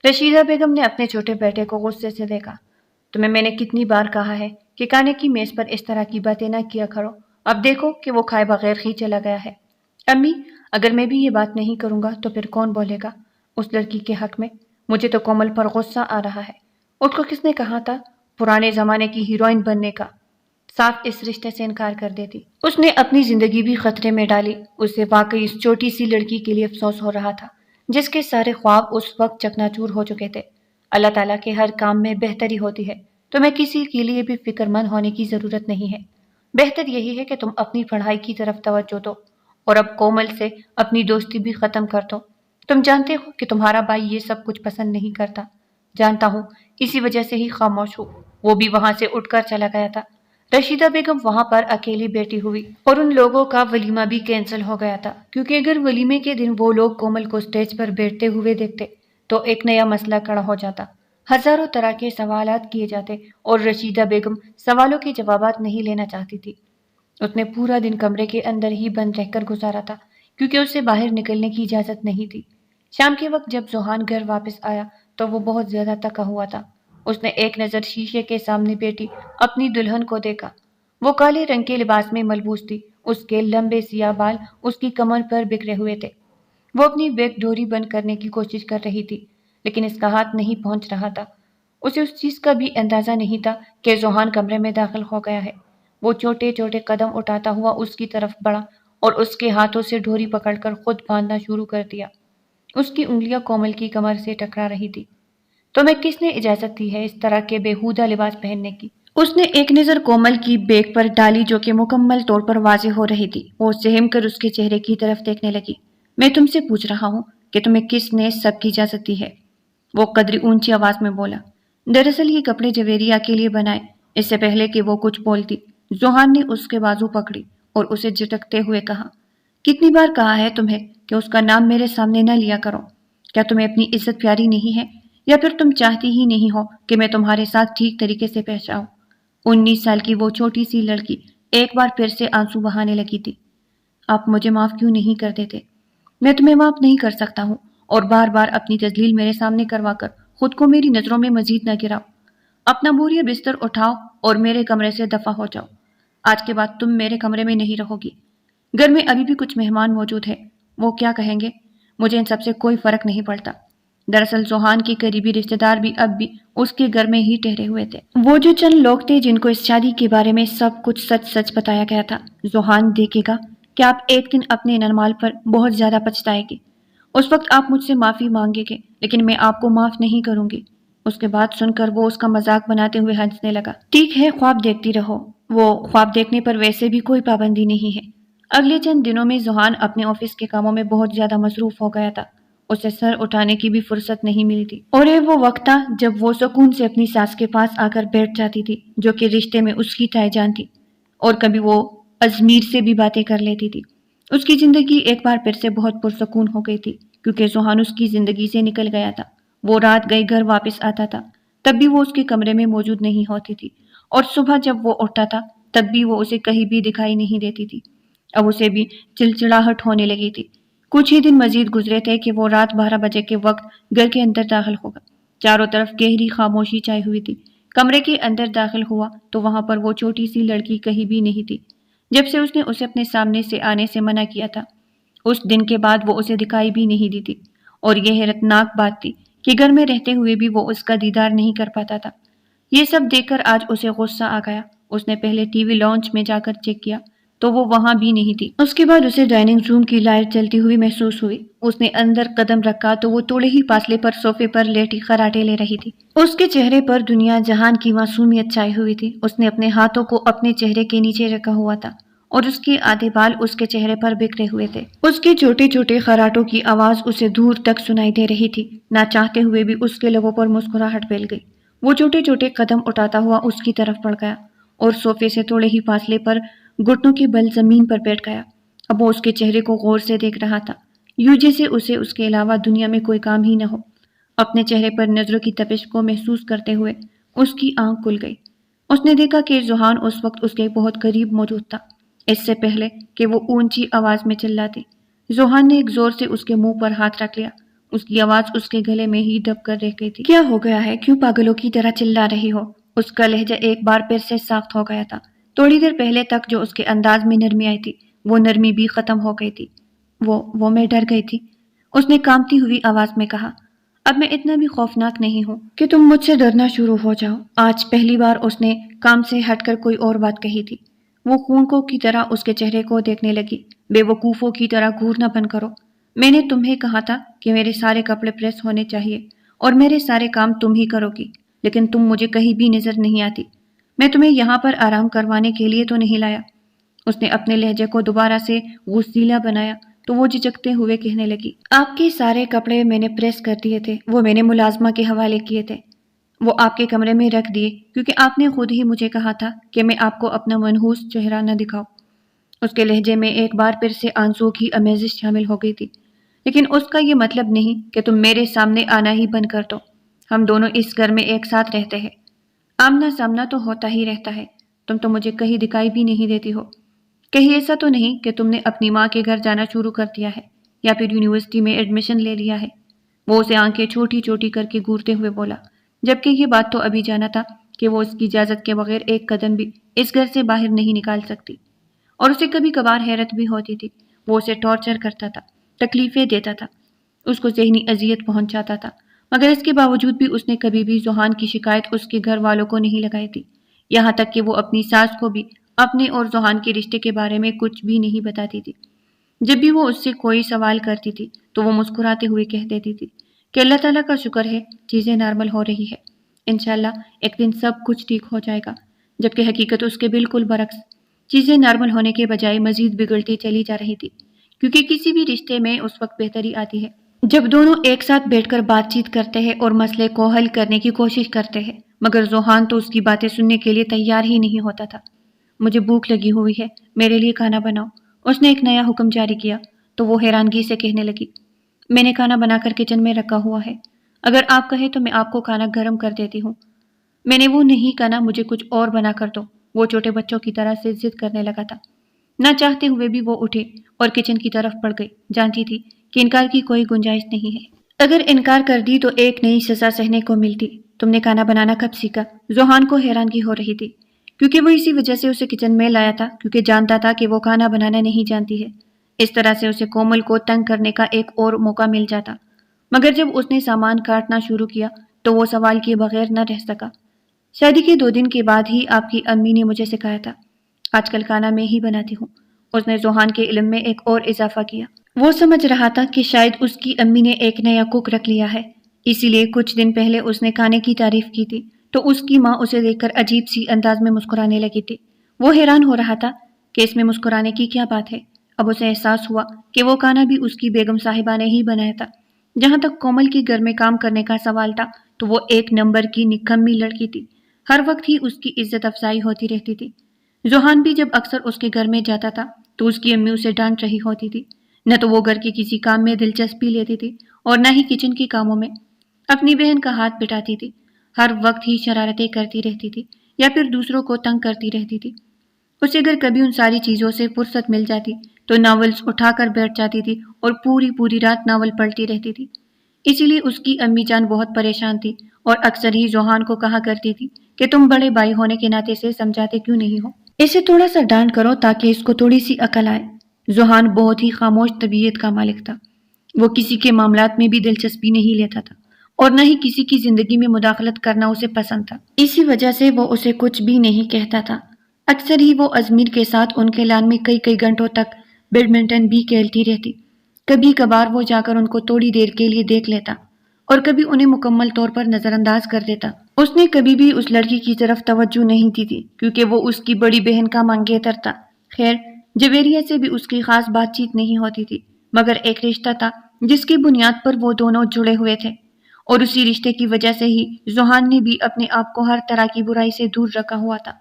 رشیدہ بیگم نے اپنے چھوٹے بیٹے کو غصے سے دیکھا۔ تمہیں میں نے کتنی بار کہا ہے کہ کھانے کی میز پر اس طرح کی باتیں نہ کیا کرو، اب دیکھو کہ وہ کھائے بغیر ہی چلا گیا ہے۔ امی، اگر میں بھی یہ بات نہیں کروں گا تو پھر کون بولے گا اس لڑکی کے حق میں؟ مجھے تو کومل پر غصہ آ رہا ہے۔ اس کو کس نے کہا تھا پرانے زمانے کی ہیروئن بننے کا؟ صاف اس رشتے سے انکار کر دیتی۔ اس نے اپنی زندگی بھی خطرے میں ڈالی۔ اسے واقعی اس چھوٹی سی لڑکی کے لیے افسوس ہو رہا تھا جس کے سارے خواب اس وقت چکنا چور ہو چکے تھے۔ اللہ تعالیٰ کے ہر کام میں بہتری ہوتی ہے، تمہیں کسی کے لیے بھی فکر مند ہونے کی ضرورت نہیں ہے۔ بہتر یہی ہے کہ تم اپنی پڑھائی کی طرف توجہ دو اور اب کومل سے اپنی دوستی بھی ختم کر دو۔ تم جانتے ہو کہ تمہارا بھائی یہ سب کچھ پسند نہیں کرتا۔ جانتا ہوں، اسی وجہ سے ہی خاموش ہوں۔ وہ بھی وہاں سے اٹھ کر چلا گیا تھا۔ رشیدہ بیگم وہاں پر اکیلی بیٹھی ہوئی، اور ان لوگوں کا ولیمہ بھی کینسل ہو گیا تھا، کیونکہ اگر ولیمے کے دن وہ لوگ کومل کو سٹیج پر بیٹھتے ہوئے دیکھتے تو ایک نیا مسئلہ کھڑا ہو جاتا، ہزاروں طرح کے سوالات کیے جاتے، اور رشیدہ بیگم سوالوں کے جوابات نہیں لینا چاہتی تھی۔ اس نے پورا دن کمرے کے اندر ہی بند رہ کر گزارا تھا، کیونکہ اسے باہر نکلنے کی اجازت نہیں تھی۔ شام کے وقت جب ذوحان گھر واپس آیا تو وہ بہت زیادہ تھکا ہوا تھا۔ اس نے ایک نظر شیشے کے سامنے بیٹھی اپنی دلہن کو دیکھا۔ وہ کالے رنگ کے لباس میں ملبوس تھی، اس کے لمبے سیاہ بال اس کی کمر پر بکھرے ہوئے تھے۔ وہ اپنی بیک ڈوری بند کرنے کی کوشش کر رہی تھی، لیکن اس کا ہاتھ نہیں پہنچ رہا تھا۔ اسے اس چیز کا بھی اندازہ نہیں تھا کہ ذوحان کمرے میں داخل ہو گیا ہے۔ وہ چھوٹے چھوٹے قدم اٹھاتا ہوا اس کی طرف بڑھا اور اس کے ہاتھوں سے ڈوری پکڑ کر خود باندھنا شروع کر دیا۔ اس کی انگلیاں کومل کی کمر سے ٹکرا رہی تھی۔ تمہیں کس نے اجازت دی ہے اس طرح کے بےہودہ لباس پہننے کی؟ اس نے ایک نظر کومل کی بیک پر ڈالی جو کہ مکمل طور پر واضح ہو رہی تھی۔ وہ سہم کر اس کے چہرے کی طرف دیکھنے لگی۔ میں تم سے پوچھ رہا ہوں کہ تمہیں کس نے سب کی اجازت دی ہے؟ وہ قدری اونچی آواز میں بولا۔ دراصل یہ کپڑے جویریہ کے لیے بنائے۔ اس سے پہلے کہ وہ کچھ بولتی، ذوحان نے اس کے بازو پکڑی اور اسے جھٹکتے ہوئے کہا، کتنی بار کہا ہے تمہیں کہ اس کا نام میرے سامنے نہ لیا کرو؟ کیا تمہیں اپنی عزت پیاری نہیں ہے، یا پھر تم چاہتی ہی نہیں ہو کہ میں تمہارے ساتھ ٹھیک طریقے سے پیش آؤں؟ 19 سال کی وہ چھوٹی سی لڑکی ایک بار پھر سے آنسو بہانے لگی تھی۔ آپ مجھے معاف کیوں نہیں کر دیتے؟ میں تمہیں معاف نہیں کر سکتا ہوں، اور بار بار اپنی تذلیل میرے سامنے کروا کر خود کو میری نظروں میں مزید نہ گراؤ۔ اپنا بوریا بستر اٹھاؤ اور میرے کمرے سے دفع ہو جاؤ۔ آج کے بعد تم میرے کمرے میں نہیں رہو گی۔ گھر میں ابھی بھی کچھ مہمان موجود ہیں، وہ کیا کہیں گے؟ مجھے ان سب سے کوئی فرق نہیں پڑتا۔ دراصل ذوحان کے قریبی رشتہ دار بھی اب بھی اس کے گھر میں ہی ٹھہرے ہوئے تھے۔ وہ جو چند لوگ تھے جن کو اس شادی کے بارے میں سب کچھ سچ سچ بتایا گیا تھا۔ ذوحان دیکھے گا کہ آپ ایک دن اپنے ننمال پر بہت زیادہ پچھتائے گی۔ اس وقت آپ مجھ سے معافی مانگے گے، لیکن میں آپ کو معاف نہیں کروں گی۔ اس کے بعد سن کر وہ اس کا مذاق بناتے ہوئے ہنسنے لگا۔ ٹھیک ہے، خواب دیکھتی رہو۔ وہ خواب دیکھنے پر ویسے بھی کوئی پابندی نہیں ہے۔ اگلے چند دنوں میں ذوحان اپنے آفس کے کاموں میں بہت زیادہ مصروف ہو گیا تھا۔ اسے سر اٹھانے کی بھی فرصت نہیں ملی تھی، اور یہ وہ وقت تھا جب وہ سکون سے اپنی ساس کے پاس آ کر بیٹھ جاتی تھی، جو کہ رشتے میں اس کی تائی جان تھی، اور کبھی وہ ازمیر سے بھی باتیں کر لیتی تھی۔ اس کی زندگی ایک بار پھر سے بہت پرسکون ہو گئی تھی، کیونکہ زوہان اس کی زندگی سے نکل گیا تھا۔ وہ رات گئی گھر واپس آتا تھا، تب بھی وہ اس کے کمرے میں موجود نہیں ہوتی تھی، اور صبح جب وہ اٹھتا تھا تب بھی وہ اسے کہیں بھی دکھائی نہیں دیتی تھی۔ اب اسے بھی چڑچڑاہٹ ہونے لگی تھی۔ کچھ ہی دن مزید گزرے تھے کہ وہ رات 12 بجے کے وقت گھر کے اندر داخل ہوگا۔ چاروں طرف گہری خاموشی چھائی ہوئی تھی۔ کمرے کے اندر داخل ہوا تو وہاں پر وہ چھوٹی سی لڑکی کہیں بھی نہیں تھی، جب سے اس نے اسے اپنے سامنے سے آنے سے منع کیا تھا۔ اس دن کے بعد وہ اسے دکھائی بھی نہیں دی تھی، اور یہ حیرتناک بات تھی کہ گھر میں رہتے ہوئے بھی وہ اس کا دیدار نہیں کر پاتا تھا۔ یہ سب دیکھ کر آج اسے غصہ آ گیا۔ اس نے پہلے ٹی وی لاؤنج میں جا کر چیک کیا تو وہ وہاں بھی نہیں تھی۔ اس کے بعد اسے ڈائننگ روم کی لائٹ جلتی ہوئی محسوس ہوئی۔ اس نے اندر قدم رکھا تو وہ تھوڑے ہی فاصلے پر صوفے پر لیٹی خراٹے لے رہی تھی۔ اس کے چہرے پر دنیا جہان کی معصومیت چھائی ہوئی تھی۔ اس نے اپنے ہاتھوں کو اپنے چہرے کے نیچے رکھا ہوا تھا، اور اس کے آدھے بال اس کے چہرے پر بکھرے ہوئے تھے۔ اس کے چھوٹے چھوٹے خراٹوں کی آواز اسے دور تک سنائی دے رہی تھی۔ نہ چاہتے ہوئے بھی اس کے لبوں پر مسکراہٹ پھیل گئی۔ وہ چھوٹے چھوٹے قدم اٹھاتا ہوا اس کی طرف بڑھ گیا، اور صوفے سے تھوڑے ہی فاصلے پر گھٹنوں کے بل زمین پر بیٹھ گیا۔ اب وہ اس کے چہرے کو غور سے دیکھ رہا تھا، یوں جیسے اسے اس کے علاوہ دنیا میں کوئی کام ہی نہ ہو۔ اپنے چہرے پر نظروں کی تپش کو محسوس کرتے ہوئے اس کی آنکھ کھل گئی۔ اس نے دیکھا کہ زوہان اس وقت اس کے بہت قریب موجود تھا، اس سے پہلے کہ وہ اونچی آواز میں چلاتی۔ زوہان نے ایک زور سے اس کے منہ پر ہاتھ رکھ لیا۔ اس کی آواز اس کے گلے میں ہی دب کر رہ گئی تھی۔ کیا ہو گیا ہے؟ کیوں پاگلوں کی طرح چلا رہی ہو؟ اس کا لہجہ ایک بار پھر سے سخت ہو گیا تھا۔ تھوڑی دیر پہلے تک جو اس کے انداز میں نرمی آئی تھی، وہ نرمی بھی ختم ہو گئی تھی۔ وہ میں ڈر گئی تھی، اس نے کانپتی ہوئی آواز میں کہا۔ اب میں اتنا بھی خوفناک نہیں ہوں کہ تم مجھ سے ڈرنا شروع ہو جاؤ۔ آج پہلی بار اس نے کام سے ہٹ کر کوئی اور بات کہی تھی۔ وہ خونکوں کی طرح اس کے چہرے کو دیکھنے لگی۔ بے وقوفوں کی طرح گھورنا بند کرو۔ میں نے تمہیں کہا تھا کہ میرے سارے کپڑے پریس ہونے چاہیے اور میرے سارے کام تم ہی کرو گی، لیکن تم مجھے کہیں بھی نظر نہیں آتی۔ میں تمہیں یہاں پر آرام کروانے کے لیے تو نہیں لایا۔ اس نے اپنے لہجے کو دوبارہ سے غصیلا بنایا تو وہ جھجکتے ہوئے کہنے لگی، آپ کے سارے کپڑے میں نے پریس کر دیے تھے، وہ میں نے ملازمہ کے حوالے کیے تھے، وہ آپ کے کمرے میں رکھ دیے، کیونکہ آپ نے خود ہی مجھے کہا تھا کہ میں آپ کو اپنا منحوس چہرہ نہ دکھاؤں۔ اس کے لہجے میں ایک بار پھر سے آنسوؤں کی آمیزش شامل ہو گئی تھی۔ لیکن اس کا یہ مطلب نہیں کہ تم میرے سامنے آنا ہی بند کر دو۔ ہم دونوں اس گھر میں ایک ساتھ رہتے ہیں، آمنا سامنا تو ہوتا ہی رہتا ہے۔ تم تو مجھے کہیں دکھائی بھی نہیں دیتی ہو۔ کہیں ایسا تو نہیں کہ تم نے اپنی ماں کے گھر جانا شروع کر دیا ہے یا پھر یونیورسٹی میں ایڈمیشن لے لیا ہے؟ وہ اسے آنکھیں چھوٹی چھوٹی کر کے گھورتے ہوئے بولا، جبکہ یہ بات تو ابھی جانا تھا کہ وہ اس کی اجازت کے بغیر ایک قدم بھی اس گھر سے باہر نہیں نکال سکتی۔ اور اسے کبھی کبھار حیرت بھی ہوتی تھی۔ وہ اسے ٹارچر کرتا تھا، تکلیفیں دیتا تھا، اس کو ذہنی اذیت پہنچاتا تھا، مگر اس کے باوجود بھی اس نے کبھی بھی زوہان کی شکایت اس کے گھر والوں کو نہیں لگائی تھی، یہاں تک کہ وہ اپنی ساس کو بھی اپنے اور زوہان کے رشتے کے بارے میں کچھ بھی نہیں بتاتی تھی۔ جب بھی وہ اس سے کوئی سوال کرتی تھی تو وہ مسکراتے ہوئے کہہ دیتی تھی کہ اللہ تعالیٰ کا شکر ہے چیزیں نارمل ہو رہی ہے، انشاءاللہ ایک دن سب کچھ ٹھیک ہو جائے گا، جبکہ حقیقت اس کے بالکل برعکس، چیزیں نارمل ہونے کے بجائے مزید بگڑتی چلی جا رہی تھی، کیونکہ کسی بھی رشتے میں اس وقت بہتری آتی ہے جب دونوں ایک ساتھ بیٹھ کر بات چیت کرتے ہیں اور مسئلے کو حل کرنے کی کوشش کرتے ہیں، مگر زوہان تو اس کی باتیں سننے کے لیے تیار ہی نہیں ہوتا تھا۔ مجھے بھوک لگی ہوئی ہے، میرے لیے کھانا بناؤ، اس نے ایک نیا حکم جاری کیا تو وہ حیرانگی سے کہنے لگی، میں نے کھانا بنا کر کچن میں رکھا ہوا ہے، اگر آپ کہیں تو میں آپ کو کھانا گرم کر دیتی ہوں۔ میں نے وہ نہیں کہا، مجھے کچھ اور بنا کر دو، وہ چھوٹے بچوں کی طرح سے ضد کرنے لگا تھا۔ نہ چاہتے ہوئے بھی وہ اٹھی اور کچن کی طرف بڑھ گئی، جانتی تھی کہ انکار کی کوئی گنجائش نہیں ہے، اگر انکار کر دی تو ایک نئی سزا سہنے کو ملتی۔ تم نے کھانا بنانا کب سیکھا؟ زوہان کو حیرانگی ہو رہی تھی، کیونکہ وہ اسی وجہ سے اسے کچن میں لایا تھا، کیونکہ جانتا تھا کہ وہ کھانا بنانا نہیں جانتی ہے۔ اس طرح سے اسے کومل کو تنگ کرنے کا ایک اور موقع مل جاتا، مگر جب اس نے سامان کاٹنا شروع کیا تو وہ سوال کیے بغیر نہ رہ سکا۔ شادی کے 2 دن کے بعد ہی آپ کی امی نے مجھے سکھایا تھا، آج کل کھانا میں ہی بناتی ہوں۔ اس نے زوہان کے علم میں ایک اور اضافہ کیا۔ وہ سمجھ رہا تھا کہ شاید اس کی امی نے ایک نیا کوک رکھ لیا ہے، اسی لیے کچھ دن پہلے اس نے کھانے کی تعریف کی تھی تو اس کی ماں اسے دیکھ کر عجیب سی انداز میں مسکرانے لگی تھی۔ وہ حیران ہو رہا تھا کہ اس میں مسکرانے کی کیا بات ہے۔ اب اسے احساس ہوا کہ وہ کھانا بھی اس کی بیگم صاحبہ نے ہی بنایا تھا۔ جہاں تک کومل کی گھر میں کام کرنے کا سوال تھا تو وہ ایک نمبر کی نکمی لڑکی تھی، ہر وقت ہی اس کی عزت افزائی ہوتی رہتی تھی۔ زوہان بھی جب اکثر اس کے گھر میں جاتا تھا تو اس کی امی اسے ڈانٹ رہی ہوتی تھی، نہ تو وہ گھر کے کسی کام میں دلچسپی لیتی تھی اور نہ ہی کچن کے کاموں میں۔ اپنی بہن کا ہاتھ بٹاتی تھی، ہر وقت ہی شرارتیں کرتی رہتی تھی یا پھر دوسروں کو تنگ کرتی رہتی تھی۔ اسے اگر کبھی ان ساری چیزوں سے فرصت مل جاتی تو ناولز اٹھا کر بیٹھ جاتی تھی اور پوری پوری رات ناول پڑھتی رہتی تھی۔ اسی لیے اس کی امی جان بہت پریشان تھی اور اکثر ہی زوہان کو کہا کرتی تھی کہ تم بڑے بھائی ہونے کے ناطے سے سمجھاتے کیوں نہیں ہو، اسے تھوڑا سا ڈانٹ کرو تاکہ اس کو تھوڑی سی عقل آئے۔ زوہان بہت ہی خاموش طبیعت کا مالک تھا، وہ کسی کے معاملات میں بھی دلچسپی نہیں لیتا تھا اور نہ ہی کسی کی زندگی میں مداخلت کرنا اسے پسند تھا۔ اسی وجہ سے وہ اسے کچھ بھی نہیں کہتا تھا۔ اکثر ہی وہ ازمیر کے ساتھ ان کے لان میں کئی کئی گھنٹوں تک بیڈمنٹن بھی کھیلتی رہتی۔ کبھی کبھار وہ جا کر ان کو تھوڑی دیر کے لیے دیکھ لیتا اور کبھی انہیں مکمل طور پر نظر انداز کر دیتا۔ اس نے کبھی بھی اس لڑکی کی طرف توجہ نہیں دی تھی کیونکہ وہ اس کی بڑی بہن کا منگیتر تھا۔ خیر، جویریہ سے بھی اس کی خاص بات چیت نہیں ہوتی تھی، مگر ایک رشتہ تھا جس کی بنیاد پر وہ دونوں جڑے ہوئے تھے، اور اسی رشتے کی وجہ سے ہی زوہان نے بھی اپنے آپ کو ہر طرح کی برائی سے دور رکھا ہوا تھا۔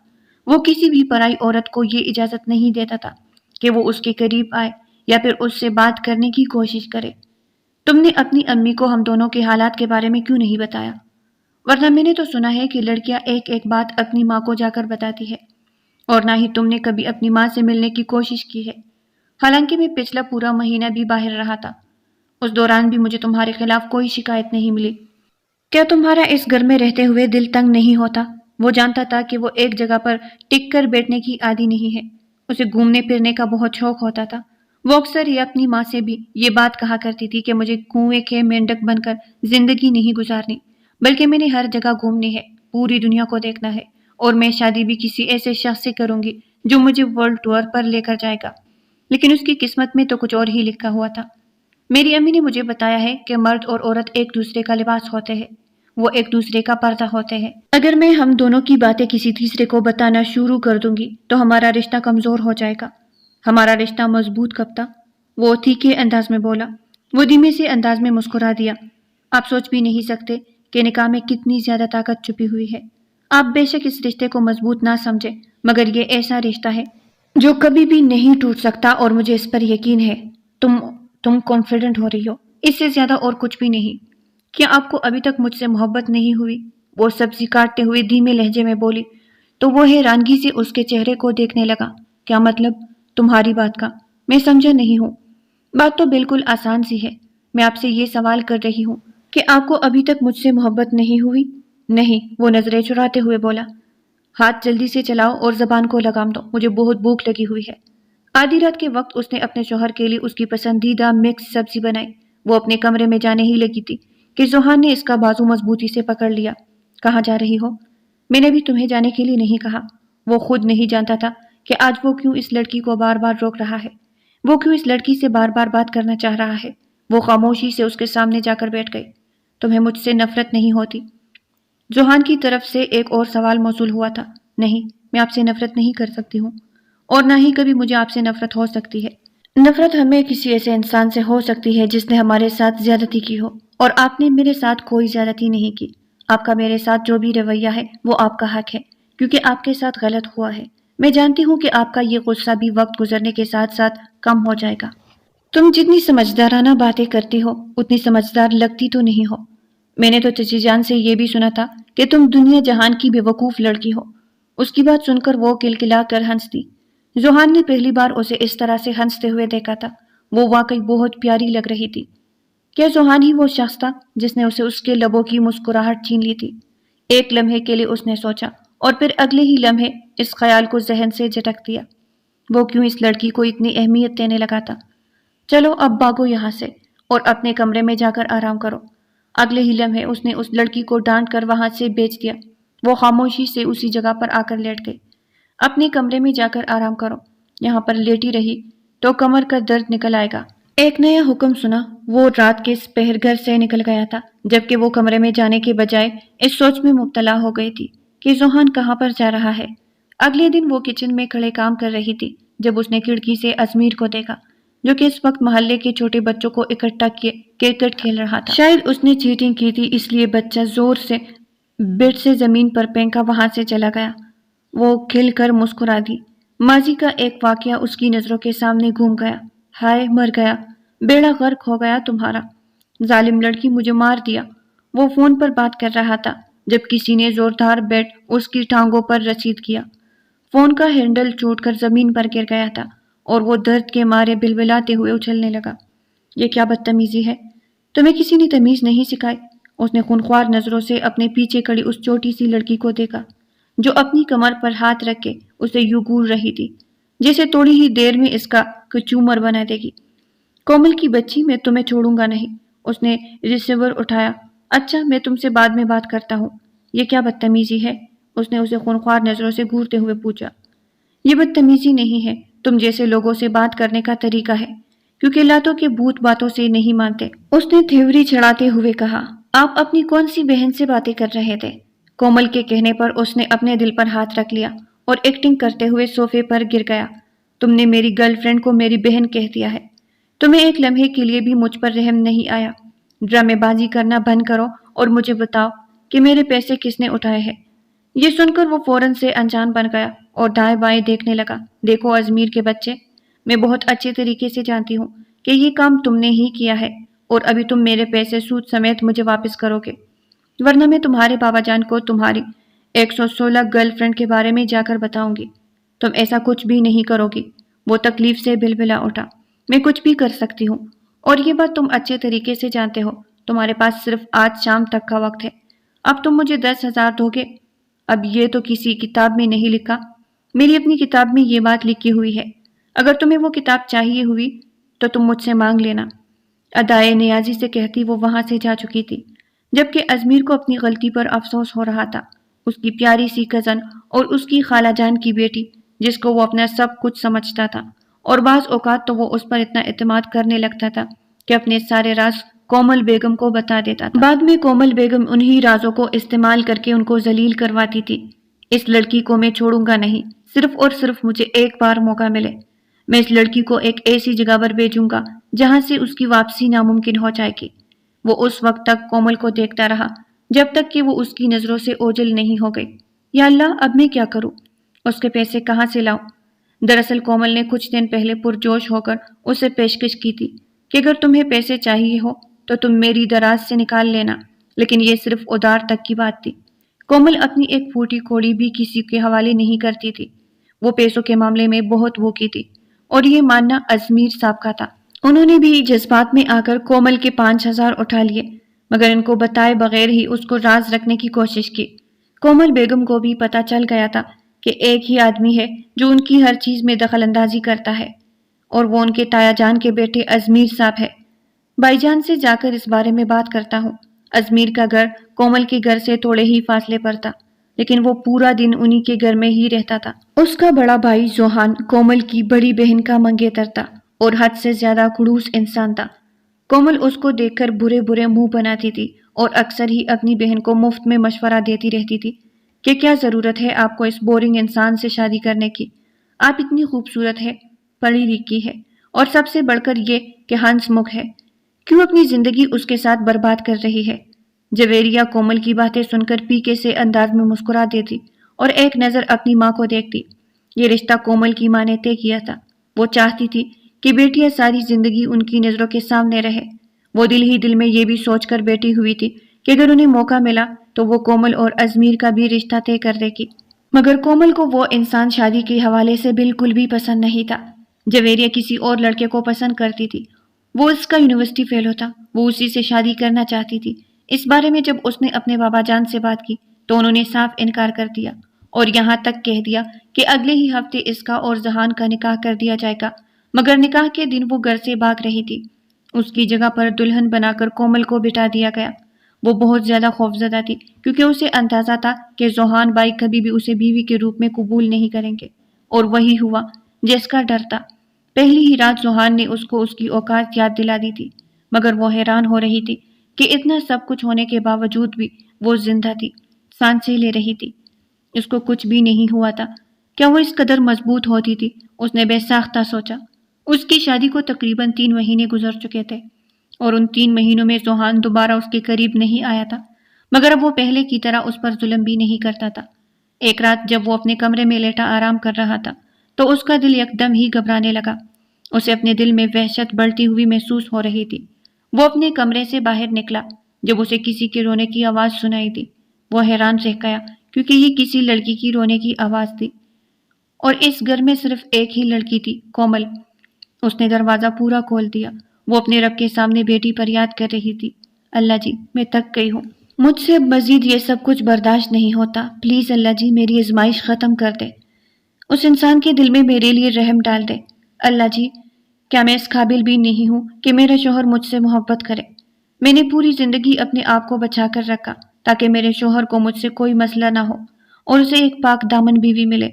وہ کسی بھی پرائی عورت کو یہ اجازت نہیں دیتا تھا کہ وہ اس کے قریب آئے یا پھر اس سے بات کرنے کی کوشش کرے۔ تم نے اپنی امی کو ہم دونوں کے حالات کے بارے میں کیوں نہیں بتایا؟ ورنہ میں نے تو سنا ہے کہ لڑکیاں ایک ایک بات اپنی ماں کو جا کر بتاتی ہے، اور نہ ہی تم نے کبھی اپنی ماں سے ملنے کی کوشش کی ہے۔ حالانکہ میں پچھلا پورا مہینہ بھی باہر رہا تھا، اس دوران بھی مجھے تمہارے خلاف کوئی شکایت نہیں ملی۔ کیا تمہارا اس گھر میں رہتے ہوئے دل تنگ نہیں ہوتا؟ وہ جانتا تھا کہ وہ ایک جگہ پر ٹک کر بیٹھنے کی عادی نہیں ہے، اسے گھومنے پھرنے کا بہت شوق ہوتا تھا۔ وہ اکثر ہی اپنی ماں سے بھی یہ بات کہا کرتی تھی کہ مجھے کنویں کے مینڈک بن کر زندگی نہیں گزارنی، بلکہ میں نے ہر جگہ گھومنی ہے، پوری دنیا کو دیکھنا ہے، اور میں شادی بھی کسی ایسے شخص سے کروں گی جو مجھے ورلڈ ٹور پر لے کر جائے گا۔ لیکن اس کی قسمت میں تو کچھ اور ہی لکھا ہوا تھا۔ میری امی نے مجھے بتایا ہے کہ مرد اور عورت ایک دوسرے کا لباس ہوتے ہیں، وہ ایک دوسرے کا پردہ ہوتے ہیں۔ اگر میں ہم دونوں کی باتیں کسی تیسرے کو بتانا شروع کر دوں گی تو ہمارا رشتہ کمزور ہو جائے گا۔ ہمارا رشتہ مضبوط کب تھا؟ وہ تیکھے انداز میں بولا۔ وہ دھیمے سے انداز میں مسکرا دیا۔ آپ سوچ بھی نہیں سکتے کہ نکاح میں کتنی زیادہ طاقت چھپی ہوئی ہے۔ آپ بے شک اس رشتے کو مضبوط نہ سمجھے، مگر یہ ایسا رشتہ ہے جو کبھی بھی نہیں ٹوٹ سکتا، اور مجھے اس پر یقین ہے۔ تم کانفیڈنٹ ہو رہی ہو، اس سے زیادہ اور کچھ بھی نہیں۔ کیا آپ کو ابھی تک مجھ سے محبت نہیں ہوئی؟ وہ سبزی کاٹتے ہوئے دھیمے لہجے میں بولی تو وہ حیرانگی سے اس کے چہرے کو دیکھنے لگا۔ کیا مطلب تمہاری بات کا؟ میں سمجھا نہیں ہوں۔ بات تو بالکل آسان سی ہے، میں آپ سے یہ سوال کر رہی ہوں کہ آپ کو ابھی تک مجھ سے محبت نہیں ہوئی؟ نہیں، وہ نظریں چراتے ہوئے بولا۔ ہاتھ جلدی سے چلاؤ اور زبان کو لگام دو، مجھے بہت بھوک لگی ہوئی ہے۔ آدھی رات کے وقت اس نے اپنے شوہر کے لیے اس کی پسندیدہ مکس سبزی بنائی۔ وہ اپنے کمرے میں جانے ہی لگی تھی کہ زوہان نے اس کا بازو مضبوطی سے پکڑ لیا۔ کہاں جا رہی ہو؟ میں نے بھی تمہیں جانے کے لیے نہیں کہا۔ وہ خود نہیں جانتا تھا کہ آج وہ کیوں اس لڑکی کو بار بار روک رہا ہے، وہ کیوں اس لڑکی سے بار بار بات کرنا چاہ رہا ہے۔ وہ خاموشی سے اس کے سامنے جا کر بیٹھ گئی۔ تمہیں مجھ سے نفرت نہیں ہوتی؟ زوہان کی طرف سے ایک اور سوال موصول ہوا تھا۔ نہیں، میں آپ سے نفرت نہیں کر سکتی ہوں، اور نہ ہی کبھی مجھے آپ سے نفرت ہو سکتی ہے۔ نفرت ہمیں کسی ایسے انسان سے ہو سکتی ہے جس نے ہمارے ساتھ زیادتی کی ہو، اور آپ نے میرے ساتھ کوئی زیادتی نہیں کی۔ آپ کا میرے ساتھ جو بھی رویہ ہے وہ آپ کا حق ہے، کیونکہ آپ کے ساتھ غلط ہوا ہے۔ میں جانتی ہوں کہ آپ کا یہ غصہ بھی وقت گزرنے کے ساتھ ساتھ کم ہو جائے گا۔ تم جتنی سمجھدارانہ باتیں کرتی ہو اتنی سمجھدار لگتی تو نہیں ہو۔ میں نے تو چچی جان سے یہ بھی سنا تھا کہ تم دنیا جہان کی بے وقوف لڑکی ہو۔ اس کی بات سن کر وہ کلکلا کر ہنس دی۔ زوہان نے پہلی بار اسے اس طرح سے ہنستے ہوئے دیکھا تھا۔ وہ واقعی بہت پیاری لگ رہی تھی۔ کیا زوہان ہی وہ شخص تھا جس نے اسے اس کے لبوں کی مسکراہٹ چھین لی تھی؟ ایک لمحے کے لیے اس نے سوچا، اور پھر اگلے ہی لمحے اس خیال کو ذہن سے جھٹک دیا۔ وہ کیوں اس لڑکی کو اتنی اہمیت دینے لگا تھا؟ چلو اب بھاگو یہاں سے اور اپنے کمرے میں جا کر آرام کرو۔ اگلے ہی لمحے اس نے اس لڑکی کو ڈانٹ کر وہاں سے بھیج دیا۔ وہ خاموشی سے اسی جگہ پر آ کر لیٹ گئی۔ اپنے کمرے میں جا کر آرام کرو، یہاں پر لیٹی رہی تو کمر کا درد نکل آئے گا۔ ایک نیا حکم سنا۔ وہ رات کے پہر گھر سے نکل گیا تھا، جبکہ وہ کمرے میں جانے کے بجائے اس سوچ میں مبتلا ہو گئی تھی کہ زوہان کہاں پر جا رہا ہے۔ اگلے دن وہ کچن میں کھڑے کام کر رہی تھی جب اس نے کھڑکی سے ازمیر کو دیکھا۔ جو کہ اس وقت محلے کے چھوٹے بچوں کو اکٹھا کیے کرکٹ کھیل رہا تھا۔ شاید اس نے چیٹنگ کی تھی، اس لیے بچہ زور سے بیٹ سے زمین پر پھینکا وہاں سے چلا گیا۔ وہ کھل کر مسکرا دی۔ ماضی کا ایک واقعہ اس کی نظروں کے سامنے گھوم گیا۔ ہائے، مر گیا، بیڑا غرق ہو گیا تمہارا۔ ظالم لڑکی، مجھے مار دیا۔ وہ فون پر بات کر رہا تھا جب کسی نے زوردار بیٹ اس کی ٹانگوں پر رسید کیا۔ فون کا ہینڈل ٹوٹ کر زمین پر گر گیا تھا اور وہ درد کے مارے بلبلاتے ہوئے اچھلنے لگا۔ یہ کیا بدتمیزی ہے؟ تمہیں کسی نے تمیز نہیں سکھائی؟ اس نے خونخوار نظروں سے اپنے پیچھے کھڑی اس چھوٹی سی لڑکی کو دیکھا جو اپنی کمر پر ہاتھ رکھ کے اسے یوں گھور رہی تھی جیسے تھوڑی ہی دیر میں اس کا کچومر بنا دے گی۔ کومل کی بچی، میں تمہیں چھوڑوں گا نہیں۔ اس نے ریسیور اٹھایا۔ اچھا، میں تم سے بعد میں بات کرتا ہوں۔ یہ کیا بدتمیزی ہے؟ اس نے اسے خونخوار نظروں سے گھورتے ہوئے پوچھا۔ یہ بدتمیزی نہیں ہے، تم جیسے لوگوں سے بات کرنے کا طریقہ ہے، کیونکہ لاتوں کے بھوت باتوں سے نہیں مانتے۔ اس نے تھیوری چڑھاتے ہوئے کہا۔ آپ اپنی کون سی بہن سے باتیں کر رہے تھے؟ کومل کے کہنے پر اس نے اپنے دل پر ہاتھ رکھ لیا اور ایکٹنگ کرتے ہوئے صوفے پر گر گیا۔ تم نے میری گرل فرینڈ کو میری بہن کہہ دیا ہے۔ تمہیں ایک لمحے کے لیے بھی مجھ پر رحم نہیں آیا۔ ڈرامے بازی کرنا بند کرو اور مجھے بتاؤ کہ میرے پیسے کس نے اٹھائے ہیں۔ یہ سن کر وہ فوراً سے انجان بن گیا اور دائیں بائیں دیکھنے لگا۔ دیکھو اجمیر کے بچے، میں بہت اچھے طریقے سے جانتی ہوں کہ یہ کام تم نے ہی کیا ہے اور ابھی تم میرے پیسے سود سمیت مجھے واپس کرو گے، ورنہ میں تمہارے بابا جان کو تمہاری 116 گرل فرینڈ کے بارے میں جا کر بتاؤں گی۔ تم ایسا کچھ بھی نہیں کرو گی۔ وہ تکلیف سے بلبلا اٹھا۔ میں کچھ بھی کر سکتی ہوں اور یہ بات تم اچھے طریقے سے جانتے ہو۔ تمہارے پاس صرف آج شام تک کا وقت ہے۔ اب تم مجھے 10,000 دو گے؟ اب یہ تو کسی کتاب میں نہیں لکھا۔ میری اپنی کتاب میں یہ بات لکھی ہوئی ہے۔ اگر تمہیں وہ کتاب چاہیے ہوئی تو تم مجھ سے مانگ لینا۔ ادائے نیازی سے کہتی وہ وہاں سے جا چکی تھی، جبکہ اجمیر کو اپنی غلطی پر افسوس ہو رہا تھا۔ اس کی پیاری سی کزن اور اس کی خالہ جان کی بیٹی، جس کو وہ اپنا سب کچھ سمجھتا تھا، اور بعض اوقات تو وہ اس پر اتنا اعتماد کرنے لگتا تھا کہ اپنے سارے راز کومل بیگم کو بتا دیتا تھا۔ بعد میں کومل بیگم انہی رازوں کو استعمال کر کے ان کو ذلیل کرواتی تھی۔ اس لڑکی کو میں چھوڑوں گا نہیں، صرف اور صرف مجھے ایک بار موقع ملے۔ میں اس لڑکی کو ایک ایسی جگہ پر بھیجوں گا جہاں سے اس کی واپسی ناممکن ہو جائے گی۔ وہ اس وقت تک کومل کو دیکھتا رہا جب تک کہ وہ اس کی نظروں سے اوجھل نہیں ہو گئی۔ یا اللہ، اب میں کیا کروں؟ اس کے پیسے کہاں سے لاؤں؟ دراصل کومل نے کچھ دن پہلے پرجوش ہو کر اسے پیشکش کی تھی کہ اگر تمہیں پیسے چاہیے ہو تو تم میری دراز سے نکال لینا، لیکن یہ صرف ادھار تک کی بات تھی۔ کومل اپنی ایک پھوٹی کوڑی بھی کسی کے حوالے نہیں کرتی تھی۔ وہ پیسوں کے معاملے میں بہت بھوکی تھی اور یہ ماننا اجمیر صاحب کا تھا۔ انہوں نے بھی جذبات میں آ کر کومل کے 5,000 اٹھا لیے، مگر ان کو بتائے بغیر ہی اس کو راز رکھنے کی کوشش کی۔ کومل بیگم کو بھی پتہ چل گیا تھا کہ ایک ہی آدمی ہے جو ان کی ہر چیز میں دخل اندازی کرتا ہے، اور وہ ان کے تایا جان کے بیٹے اجمیر صاحب ہے۔ بھائی جان سے جا کر اس بارے میں بات کرتا ہوں۔ اجمیر کا گھر کومل کے گھر سے تھوڑے ہی فاصلے پر تھا، لیکن وہ پورا دن انہی کے گھر میں ہی رہتا تھا۔ اس کا بڑا بھائی زوہان کومل کی بڑی بہن کا منگیتر تھا اور حد سے زیادہ خڑوس انسان تھا۔ کومل اس کو دیکھ کر برے برے منہ بناتی تھی اور اکثر ہی اپنی بہن کو مفت میں مشورہ دیتی رہتی تھی کہ کیا ضرورت ہے آپ کو اس بورنگ انسان سے شادی کرنے کی؟ آپ اتنی خوبصورت ہے، پڑھی لکھی ہے، اور سب سے بڑھ کر یہ کہ ہنس مکھ ہے، کیوں اپنی زندگی اس کے ساتھ برباد کر رہی ہے؟ جویریہ کومل کی باتیں سن کر پیکے سے انداز میں مسکرا دیتی اور ایک نظر اپنی ماں کو دیکھتی۔ یہ رشتہ کومل کی ماں نے طے کیا تھا۔ وہ چاہتی تھی کہ بیٹیاں ساری زندگی ان کی نظروں کے سامنے رہے۔ وہ دل ہی دل میں یہ بھی سوچ کر بیٹھی ہوئی تھی کہ اگر انہیں موقع ملا تو وہ کومل اور اجمیر کا بھی رشتہ طے کر دے گی، مگر کومل کو وہ انسان شادی کے حوالے سے بالکل بھی پسند نہیں تھا۔ جویریہ کسی اور لڑکے کو پسند کرتی تھی، وہ اس کا یونیورسٹی فیلو تھا، وہ اسی سے شادی کرنا چاہتی تھی۔ اس بارے میں جب اس نے اپنے بابا جان سے بات کی تو انہوں نے صاف انکار کر دیا اور یہاں تک کہہ دیا کہ اگلے ہی ہفتے اس کا اور ذہان کا نکاح کر دیا جائے گا، مگر نکاح کے دن وہ گھر سے بھاگ رہی تھی۔ اس کی جگہ پر دلہن بنا کر کومل کو بٹھا دیا گیا۔ وہ بہت زیادہ خوفزدہ تھی کیونکہ اسے اندازہ تھا کہ زوہان بھائی کبھی بھی اسے بیوی کے روپ میں قبول نہیں کریں گے، اور وہی ہوا جس کا ڈر تھا۔ پہلی ہی رات زوہان نے اس کو اس کی اوقات یاد دلا دی تھی، مگر وہ حیران ہو رہی تھی کہ اتنا سب کچھ ہونے کے باوجود بھی وہ زندہ تھی، سانسیں لے رہی تھی۔ اس کو کچھ بھی نہیں ہوا تھا۔ کیا وہ اس قدر مضبوط ہوتی تھی؟ اس نے بے ساختہ سوچا۔ اس کی شادی کو تقریباً 3 مہینے گزر چکے تھے اور ان 3 مہینوں میں سوہان دوبارہ اس کے قریب نہیں آیا تھا، مگر اب وہ پہلے کی طرح اس پر ظلم بھی نہیں کرتا تھا۔ ایک رات جب وہ اپنے کمرے میں لیٹا آرام کر رہا تھا تو اس کا دل یکدم ہی گھبرانے لگا۔ اسے اپنے دل میں وحشت بڑھتی ہوئی محسوس ہو رہی تھی۔ وہ اپنے کمرے سے باہر نکلا جب اسے کسی کے رونے کی آواز سنائی دی۔ وہ حیران رہ گیا کیونکہ یہ کسی لڑکی کی رونے کی آواز تھی اور اس گھر میں صرف ایک ہی لڑکی تھی، کومل۔ اس نے دروازہ پورا کھول دیا۔ وہ اپنے رب کے سامنے بیٹی پر یاد کر رہی تھی، اللہ جی میں تھک گئی ہوں، مجھ سے اب مزید یہ سب کچھ برداشت نہیں ہوتا، پلیز اللہ جی میری آزمائش ختم کر دے، اس انسان کے دل میں میرے لیے رحم ڈال دے۔ اللہ جی کیا میں اس قابل بھی نہیں ہوں کہ میرا شوہر مجھ سے محبت کرے؟ میں نے پوری زندگی اپنے آپ کو بچا کر رکھا تاکہ میرے شوہر کو مجھ سے کوئی مسئلہ نہ ہو اور اسے ایک پاک دامن بیوی ملے،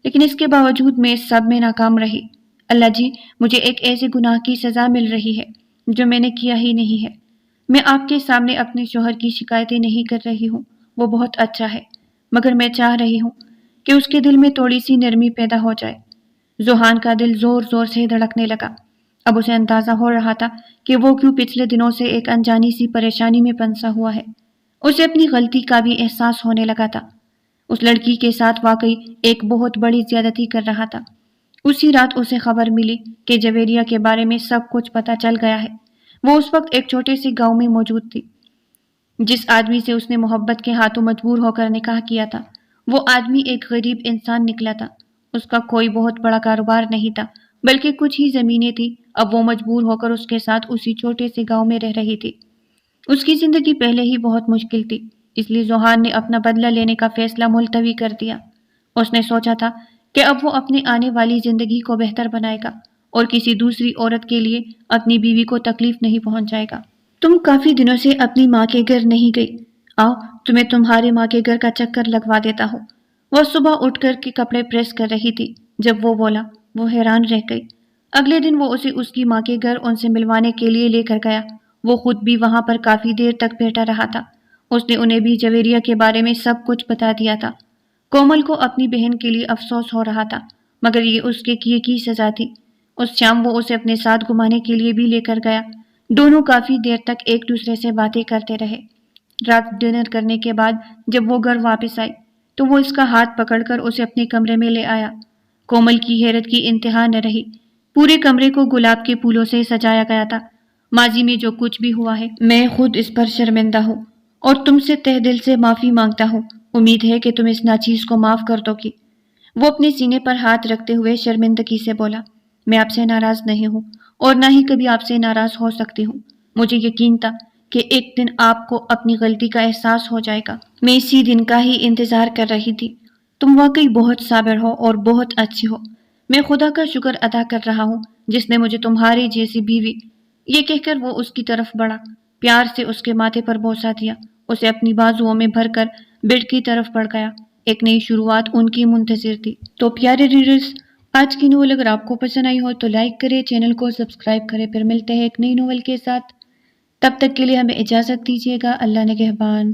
لیکن اس کے باوجود میں اس سب میں ناکام رہی۔ اللہ جی مجھے ایک ایسے گناہ کی سزا مل رہی ہے جو میں نے کیا ہی نہیں ہے۔ میں آپ کے سامنے اپنے شوہر کی شکایتیں نہیں کر رہی ہوں، وہ بہت اچھا ہے، مگر میں چاہ رہی ہوں کہ اس کے دل میں تھوڑی سی نرمی پیدا ہو جائے۔ زوہان کا دل زور زور سے دھڑکنے لگا۔ اب اسے اندازہ ہو رہا تھا کہ وہ کیوں پچھلے دنوں سے ایک انجانی سی پریشانی میں پھنسا ہوا ہے۔ اسے اپنی غلطی کا بھی احساس ہونے لگا تھا۔ اس لڑکی کے ساتھ واقعی ایک بہت بڑی زیادتی کر رہا تھا۔ اسی رات اسے خبر ملی کہ جویریہ کے بارے میں سب کچھ پتہ چل گیا ہے۔ وہ اس وقت ایک چھوٹے سے گاؤں میں موجود تھی۔ جس آدمی سے اس نے محبت کے ہاتھوں مجبور ہو کر نکاح کیا تھا، وہ آدمی ایک غریب انسان نکلا تھا۔ اس کا کوئی بہت بڑا کاروبار نہیں تھا، بلکہ کچھ ہی زمینیں تھیں۔ اب وہ مجبور ہو کر اس کے ساتھ اسی چھوٹے سے گاؤں میں رہ رہی تھی۔ اس کی زندگی پہلے ہی بہت مشکل تھی، اس لیے زوہان نے اپنا بدلہ لینے کا فیصلہ ملتوی کر دیا۔ اس نے سوچا تھا کہ اب وہ اپنے آنے والی زندگی کو بہتر بنائے گا اور کسی دوسری عورت کے لیے اپنی بیوی کو تکلیف نہیں پہنچائے گا۔ تم کافی دنوں سے اپنی ماں کے گھر نہیں گئی، آؤ تمہیں تمہارے ماں کے گھر کا چکر لگوا دیتا ہوں۔ وہ صبح اٹھ کر کے کپڑے پریس کر رہی تھی جب وہ بولا۔ وہ حیران رہ گئی۔ اگلے دن وہ اسے اس کی ماں کے گھر ان سے ملوانے کے لیے لے کر گیا۔ وہ خود بھی وہاں پر کافی دیر تک بیٹھا رہا تھا۔ اس نے انہیں بھی جویریہ کے بارے میں سب کچھ بتا دیا تھا۔ کومل کو اپنی بہن کے لیے افسوس ہو رہا تھا، مگر یہ اس کے کیے کی سزا تھی۔ اس شام وہ اسے اپنے ساتھ گھمانے کے لیے بھی لے کر گیا۔ دونوں کافی دیر تک ایک دوسرے سے باتیں کرتے رہے۔ رات ڈنر کرنے کے بعد جب وہ گھر واپس آئی تو وہ اس کا ہاتھ پکڑ کر اسے اپنے کمرے میں لے آیا۔ کومل کی حیرت کی انتہا نہ رہی۔ پورے کمرے کو گلاب کے پھولوں سے سجایا گیا تھا۔ ماضی میں جو کچھ بھی ہوا ہے میں خود اس پر شرمندہ ہوں اور تم سے تہ دل سے معافی مانگتا ہوں۔ امید ہے کہ تم اس ناچیز کو معاف کر دو گی۔ وہ اپنے سینے پر ہاتھ رکھتے ہوئے شرمندگی سے بولا، میں آپ سے ناراض نہیں ہوں اور نہ ہی کبھی آپ سے ناراض ہو سکتی ہوں۔ مجھے یقین تھا کہ ایک دن آپ کو اپنی غلطی کا احساس ہو جائے گا۔ میں اسی دن کا ہی انتظار کر رہی تھی۔ تم واقعی بہت صابر ہو اور بہت اچھی ہو۔ میں خدا کا شکر ادا کر رہا ہوں جس نے مجھے تمہاری جیسی بیوی۔ یہ کہہ کر وہ اس کی طرف بڑھا، پیار سے اس کے ماتھے پر بوسہ دیا، اسے اپنی بازوؤں میں بھر کر بیڈ کی طرف بڑھ گیا۔ ایک نئی شروعات ان کی منتظر تھی۔ تو پیارے ریڈرز، آج کی ناول اگر آپ کو پسند آئی ہو تو لائک کریں، چینل کو سبسکرائب کریں۔ پھر ملتے ہیں ایک نئی ناول کے ساتھ، تب تک کے لیے ہمیں اجازت دیجیے گا۔ اللہ نگہبان۔